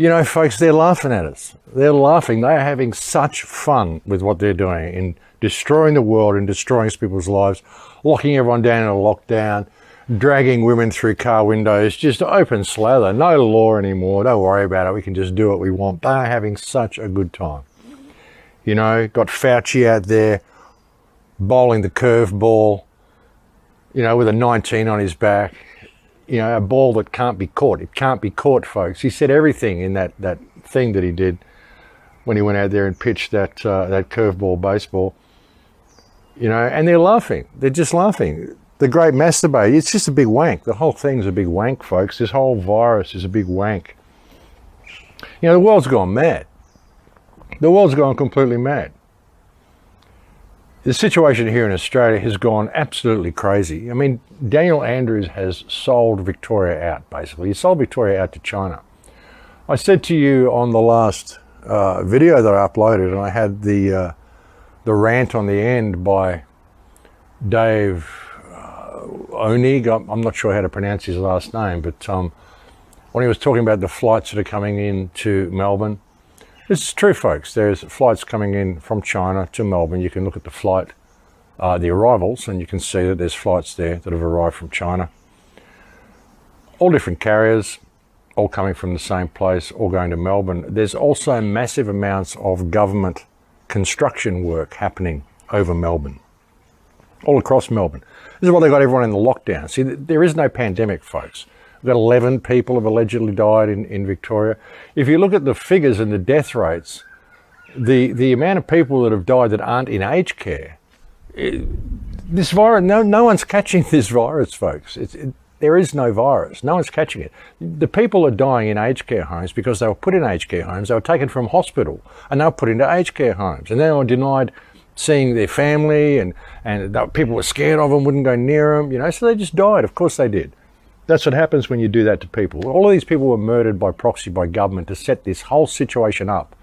You know, folks, they're laughing at us. They're laughing. They are having such fun with what they're doing in destroying the world and destroying people's lives, locking everyone down in a lockdown, dragging women through car windows, just open slather. No law anymore. Don't worry about it. We can just do what we want. They are having such a good time. You know, got Fauci out there bowling the curveball, you know, with a 19 on his back. You know, a ball that can't be caught. It can't be caught, folks. He said everything in that thing that he did when he went out there and pitched that curveball baseball. You know, and they're laughing. They're just laughing. The great masturbate, it's just a big wank. The whole thing's a big wank, folks. This whole virus is a big wank. You know, the world's gone mad. The world's gone completely mad. The situation here in Australia has gone absolutely crazy. I mean, Daniel Andrews has sold Victoria out, basically. He sold Victoria out to China. I said to you on the last video that I uploaded, and I had the rant on the end by Dave Onig. I'm not sure how to pronounce his last name, but when he was talking about the flights that are coming in to Melbourne, this is true, folks. There's flights coming in from China to Melbourne. You can look at the flight, the arrivals, and you can see that there's flights there that have arrived from China. All different carriers, all coming from the same place, all going to Melbourne. There's also massive amounts of government construction work happening over Melbourne, all across Melbourne. This is why they got everyone in the lockdown. See, there is no pandemic, folks. We've got 11 people have allegedly died in Victoria. If you look at the figures and the death rates, the amount of people that have died that aren't in aged care, this virus, no one's catching this virus, folks. There is no virus. No one's catching it. The people are dying in aged care homes because they were put in aged care homes. They were taken from hospital and they were put into aged care homes. And they were denied seeing their family, and people were scared of them, wouldn't go near them, you know, so they just died. Of course they did. That's what happens when you do that to people. All of these people were murdered by proxy by government to set this whole situation up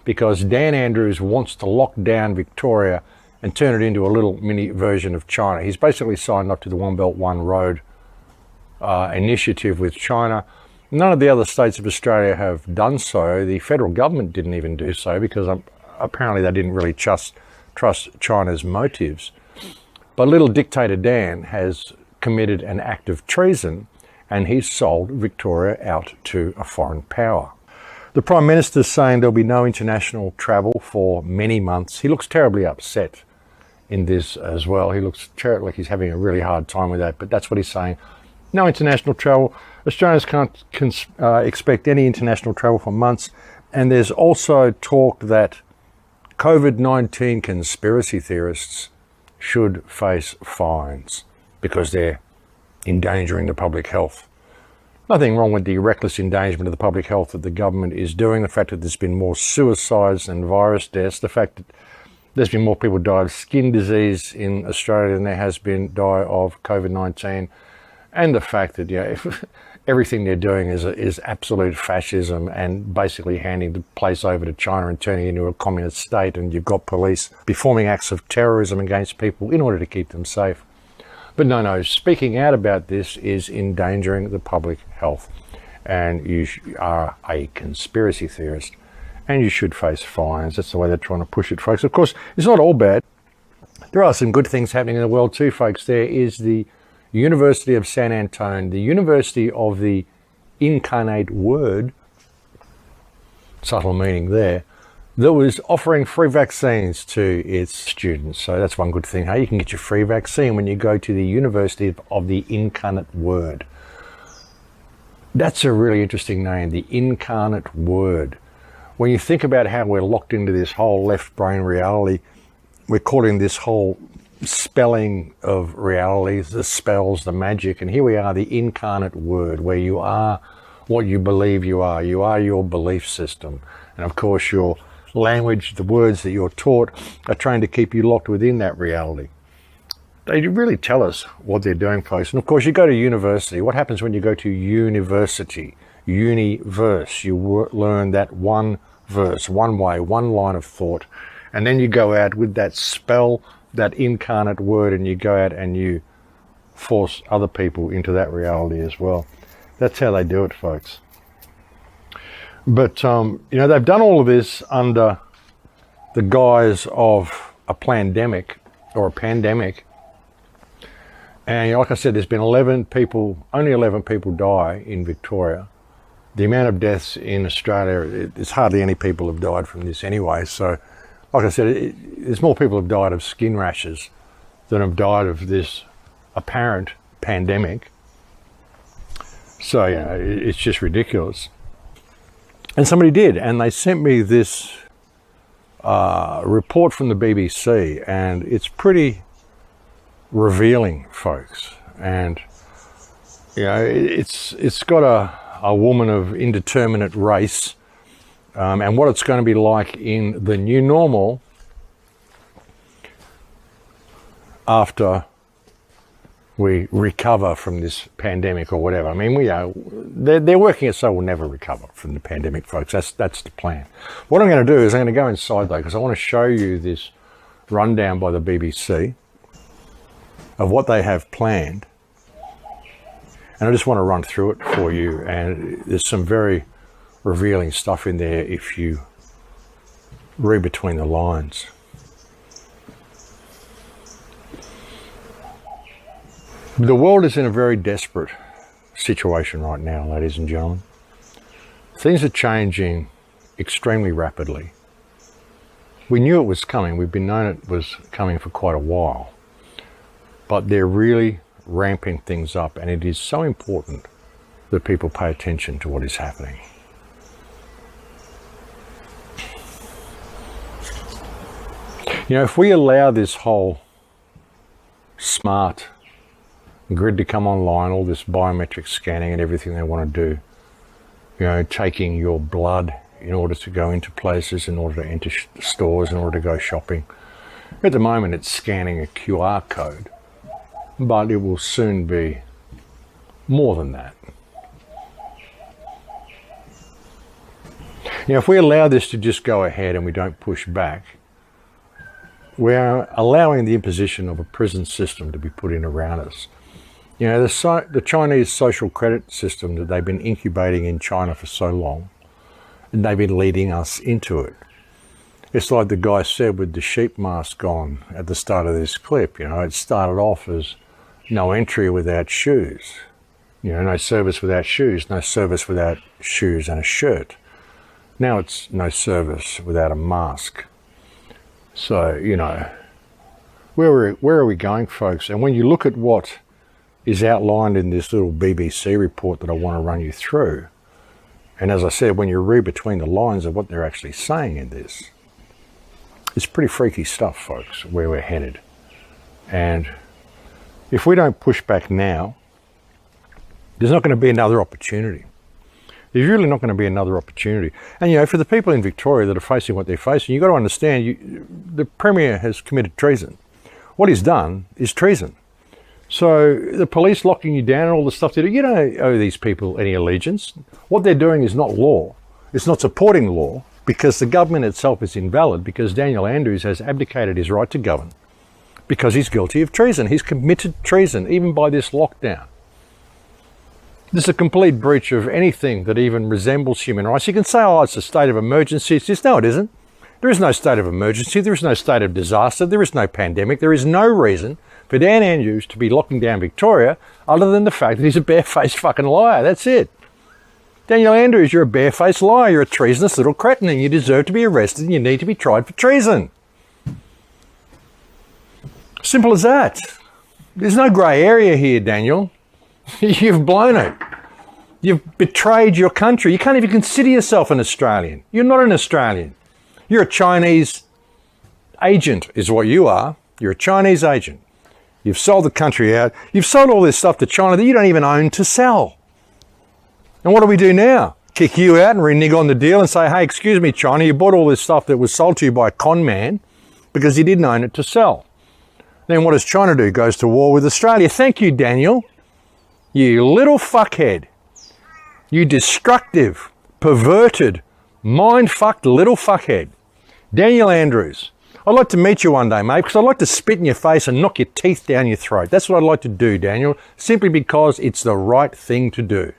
because Dan Andrews wants to lock down Victoria and turn it into a little mini version of China. He's basically signed up to the One Belt, One Road initiative with China. None of the other states of Australia have done so. The federal government didn't even do so because apparently they didn't really trust China's motives. But little dictator Dan has committed an act of treason and he's sold Victoria out to a foreign power. The Prime Minister's saying there'll be no international travel for many months. He looks terribly upset in this as well. He looks like he's having a really hard time with that, but that's what he's saying. No international travel. Australians can't expect any international travel for months. And there's also talk that COVID-19 conspiracy theorists should face fines because they're endangering the public health. Nothing wrong with the reckless endangerment of the public health that the government is doing. The fact that there's been more suicides and virus deaths, the fact that there's been more people die of skin disease in Australia than there has been die of COVID-19, and the fact that, you know, everything they're doing is absolute fascism and basically handing the place over to China and turning it into a communist state, and you've got police performing acts of terrorism against people in order to keep them safe. But no, speaking out about this is endangering the public health, and you are a conspiracy theorist and you should face fines. That's the way they're trying to push it, folks. Of course, it's not all bad. There are some good things happening in the world too, folks. There is the University of San Antonio, the University of the Incarnate Word, subtle meaning there, that was offering free vaccines to its students. So that's one good thing. Hey, you can get your free vaccine when you go to the University of the Incarnate Word. That's a really interesting name, the Incarnate Word. When you think about how we're locked into this whole left brain reality, we're caught in this whole spelling of realities, the spells, the magic, and here we are, the Incarnate Word, where you are what you believe you are. You are your belief system. And of course, your language, the words that you're taught, are trying to keep you locked within that reality. They really tell us what they're doing, folks. And of course, you go to university. What happens when you go to university? Universe. You learn that one verse, one way, one line of thought. And then you go out with that spell, that incarnate word, and you go out and you force other people into that reality as well. That's how they do it, folks. But, you know, they've done all of this under the guise of a pandemic or a pandemic. And, you know, like I said, there's been only 11 people die in Victoria. The amount of deaths in Australia, there's hardly any people have died from this anyway. So, like I said, there's more people have died of skin rashes than have died of this apparent pandemic. So, you know, it's just ridiculous. And somebody did, and they sent me this report from the BBC, and it's pretty revealing, folks. And, you know, it's got a woman of indeterminate race, and what it's going to be like in the new normal after we recover from this pandemic or whatever. I mean, they're working it so we'll never recover from the pandemic, folks. That's the plan. What I'm going to do is I'm going to go inside, though, because I want to show you this rundown by the BBC of what they have planned. And I just want to run through it for you. And there's some very revealing stuff in there if you read between the lines. The world is in a very desperate situation right now, ladies and gentlemen. Things are changing extremely rapidly. We knew it was coming. We've been knowing it was coming for quite a while. But they're really ramping things up, and it is so important that people pay attention to what is happening. You know, if we allow this whole smart grid to come online, all this biometric scanning and everything they want to do, you know, taking your blood in order to go into places, in order to enter stores, in order to go shopping. At the moment, it's scanning a QR code, but it will soon be more than that. You know, if we allow this to just go ahead and we don't push back, we are allowing the imposition of a prison system to be put in around us. You know, the Chinese social credit system that they've been incubating in China for so long, and they've been leading us into it. It's like the guy said with the sheep mask on at the start of this clip. You know, it started off as no entry without shoes. You know, no service without shoes, no service without shoes and a shirt. Now it's no service without a mask. So, you know, where are we going, folks? And when you look at what is outlined in this little BBC report that I want to run you through, and as I said, when you read between the lines of what they're actually saying in this, it's pretty freaky stuff, folks, where we're headed. And if we don't push back now, there's not going to be another opportunity. There's really not going to be another opportunity. And, you know, for the people in Victoria that are facing what they're facing, you've got to understand, the Premier has committed treason. What he's done is treason. So the police locking you down and all the stuff they do, you don't owe these people any allegiance. What they're doing is not law. It's not supporting law, because the government itself is invalid, because Daniel Andrews has abdicated his right to govern because he's guilty of treason. He's committed treason, even by this lockdown. This is a complete breach of anything that even resembles human rights. You can say, oh, it's a state of emergency. It's just, no, it isn't. There is no state of emergency. There is no state of disaster. There is no pandemic. There is no reason for Dan Andrews to be locking down Victoria other than the fact that he's a barefaced fucking liar. That's it. Daniel Andrews, you're a barefaced liar. You're a treasonous little cretin, and you deserve to be arrested, and you need to be tried for treason. Simple as that. There's no grey area here, Daniel. You've blown it. You've betrayed your country. You can't even consider yourself an Australian. You're not an Australian. You're a Chinese agent is what you are. You're a Chinese agent. You've sold the country out. You've sold all this stuff to China that you don't even own to sell. And what do we do now? Kick you out and renege on the deal and say, hey, excuse me, China, you bought all this stuff that was sold to you by a con man because you didn't own it to sell. Then what does China do? Goes to war with Australia. Thank you, Daniel. You little fuckhead. You destructive, perverted, mind-fucked little fuckhead. Daniel Andrews. I'd like to meet you one day, mate, because I'd like to spit in your face and knock your teeth down your throat. That's what I'd like to do, Daniel, simply because it's the right thing to do.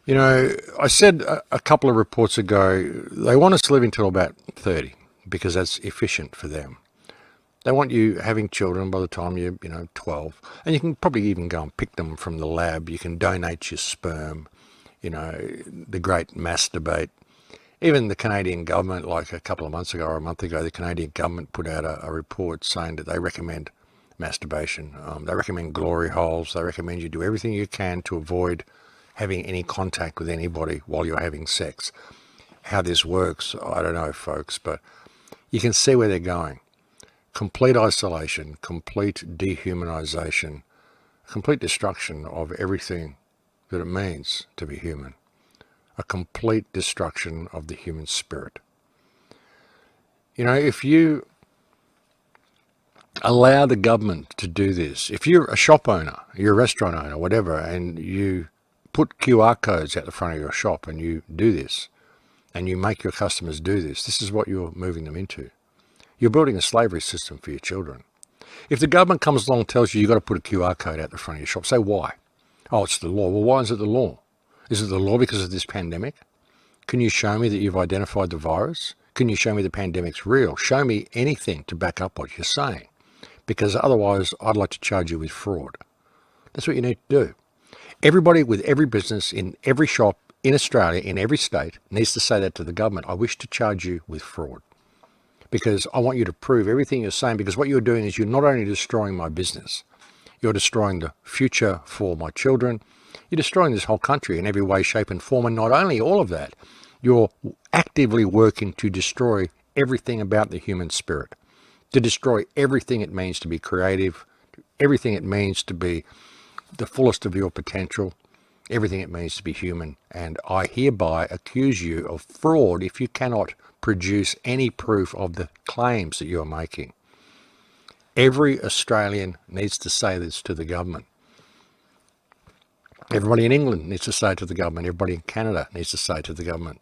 You know, I said a couple of reports ago, they want us to live until about 30 because that's efficient for them. They want you having children by the time you're, 12. And you can probably even go and pick them from the lab. You can donate your sperm, the great mass debate. Even the Canadian government, like a couple of months ago or a month ago, the Canadian government put out a report saying that they recommend masturbation. They recommend glory holes. They recommend you do everything you can to avoid having any contact with anybody while you're having sex. How this works, I don't know, folks, but you can see where they're going. Complete isolation, complete dehumanization, complete destruction of everything that it means to be human. A complete destruction of the human spirit. You know, if you allow the government to do this, if you're a shop owner, you're a restaurant owner, whatever, and you put QR codes out the front of your shop and you do this, and you make your customers do this is what you're moving them into. You're building a slavery system for your children. If the government comes along and tells you you've got to put a QR code out the front of your shop, say why? Oh, it's the law. Well, why is it the law? Is it the law because of this pandemic? Can you show me that you've identified the virus? Can you show me the pandemic's real? Show me anything to back up what you're saying. Because otherwise, I'd like to charge you with fraud. That's what you need to do. Everybody with every business in every shop in Australia, in every state, needs to say that to the government. I wish to charge you with fraud. Because I want you to prove everything you're saying, because what you're doing is you're not only destroying my business, you're destroying the future for my children, you're destroying this whole country in every way, shape and form, and not only all of that, you're actively working to destroy everything about the human spirit, to destroy everything it means to be creative, everything it means to be the fullest of your potential, everything it means to be human. And I hereby accuse you of fraud if you cannot produce any proof of the claims that you're making. Every Australian needs to say this to the government. Everybody in England needs to say it to the government. Everybody in Canada needs to say it to the government.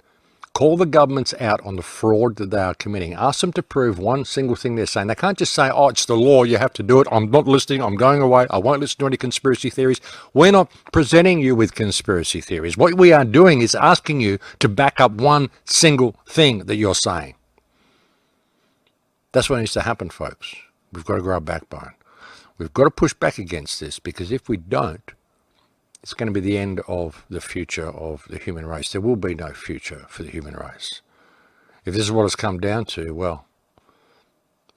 Call the governments out on the fraud that they are committing. Ask them to prove one single thing they're saying. They can't just say, oh, it's the law, you have to do it. I'm not listening, I'm going away, I won't listen to any conspiracy theories. We're not presenting you with conspiracy theories. What we are doing is asking you to back up one single thing that you're saying. That's what needs to happen, folks. We've got to grow a backbone. We've got to push back against this, because if we don't, it's going to be the end of the future of the human race. There will be no future for the human race. If this is what it's come down to, well,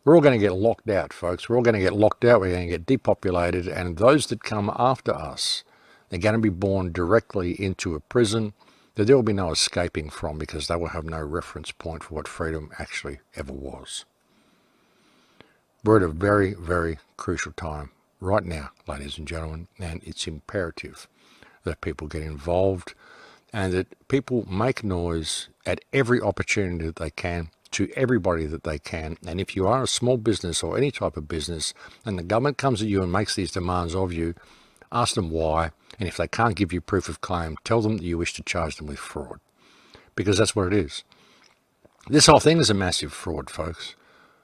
we're all going to get locked out, folks. We're all going to get locked out. We're going to get depopulated. And those that come after us, they're going to be born directly into a prison that there will be no escaping from, because they will have no reference point for what freedom actually ever was. We're at a very, very crucial time right now, ladies and gentlemen, and it's imperative that people get involved and that people make noise at every opportunity that they can, to everybody that they can. And if you are a small business or any type of business and the government comes at you and makes these demands of you, ask them why, and if they can't give you proof of claim, tell them that you wish to charge them with fraud, because that's what it is. This whole thing is a massive fraud, folks.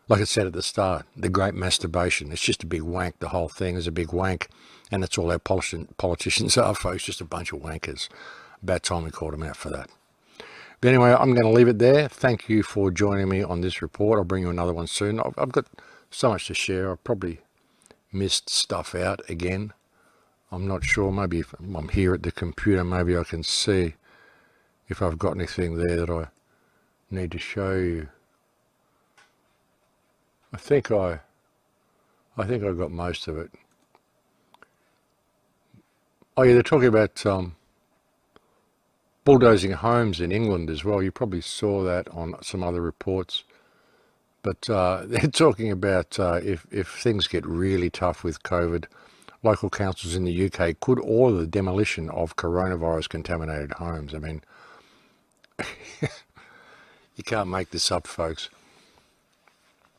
Like I said at the start, the great masturbation, it's just a big wank. The whole thing is a big wank, and that's all our politicians are, folks, just a bunch of wankers. About time we called them out for that. But anyway, I'm going to leave it there. Thank you for joining me on this report. I'll bring you another one soon. I've got so much to share. I've probably missed stuff out again. I'm not sure. Maybe if I'm here at the computer, maybe I can see if I've got anything there that I need to show you. I think I got most of it. Oh yeah, they're talking about bulldozing homes in England as well. You probably saw that on some other reports. But they're talking about if things get really tough with COVID, local councils in the UK could order the demolition of coronavirus contaminated homes. I mean, you can't make this up, folks.